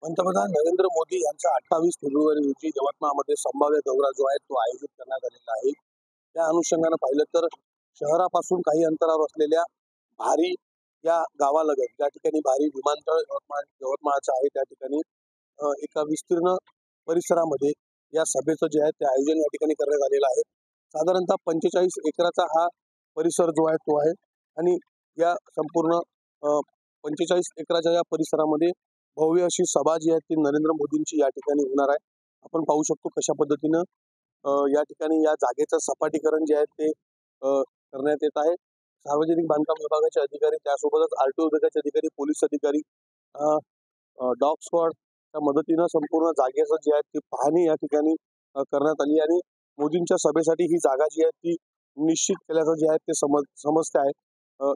पंतप्रधान नरेंद्र मोदी यांचा 28 फेब्रुवारी रोजी यवतमाळमध्ये संभाव्य दौरा जो आहे तो आयोजित करण्यात आलेला आहे। त्या अनुषंगाने पाहिलं तर शहरापासून काही अंतरावर असलेल्या भारी या गावालगत ज्या ठिकाणी भारी विमानतळ यवतमाळचं आहे त्या ठिकाणी एका विस्तीर्ण परिसरामध्ये या सभेचं जे आहे ते आयोजन या ठिकाणी करण्यात आलेलं आहे। साधारणतः 45 एकराचा हा परिसर जो आहे तो आहे आणि या संपूर्ण 45 एकराच्या या परिसरामध्ये भव्य अशी सभा जी आहे ती नरेंद्र मोदींची या ठिकाणी होणार आहे। आपण पाहू शकतो कशा पद्धतीनं या ठिकाणी या जागेचं सपाटीकरण जे आहे ते करण्यात येत आहे। सार्वजनिक बांधकाम विभागाचे अधिकारी, त्यासोबतच आरटीओ विभागाचे अधिकारी, पोलीस अधिकारी, डॉग स्क्वॉडच्या मदतीनं संपूर्ण जागेचं जे आहे ती पाहणी या ठिकाणी करण्यात आली आणि मोदींच्या सभेसाठी ही जागा जी आहे ती निश्चित केल्याचं जे आहे ते समजते आहे।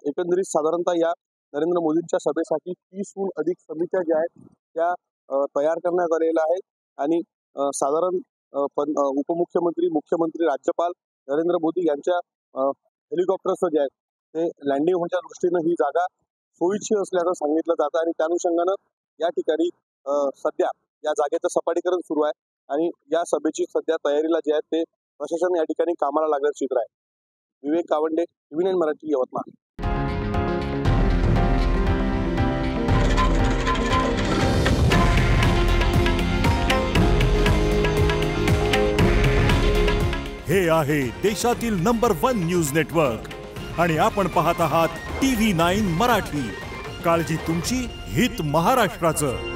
एकंदरीत साधारणतः या नरेंद्र मोदींच्या सभेसाठी 30हून अधिक समित्या ज्या आहेत त्या तयार करण्यात आलेल्या आहेत आणि साधारण उपमुख्यमंत्री, मुख्यमंत्री, राज्यपाल नरेंद्र मोदी यांच्या हेलिकॉप्टर्स जे आहेत ते लँडिंग होण्याच्या दृष्टीनं ही जागा सोयीची असल्याचं सांगितलं जातं आणि त्या अनुषंगानं या ठिकाणी सध्या या जागेचं सपाटीकरण सुरू आहे आणि या सभेची सध्या तयारीला जे आहे ते प्रशासन या ठिकाणी कामाला लागल्याचं चित्र आहे। विवेक कावंडे, टीव्ही 9 मराठी, यवतमाळ। हे आहे देशातील नंबर 1 न्यूज नेटवर्क आणि आपण पाहत आहात टीव्ही 9 मराठी। काळजी तुमची, हित महाराष्ट्राचं।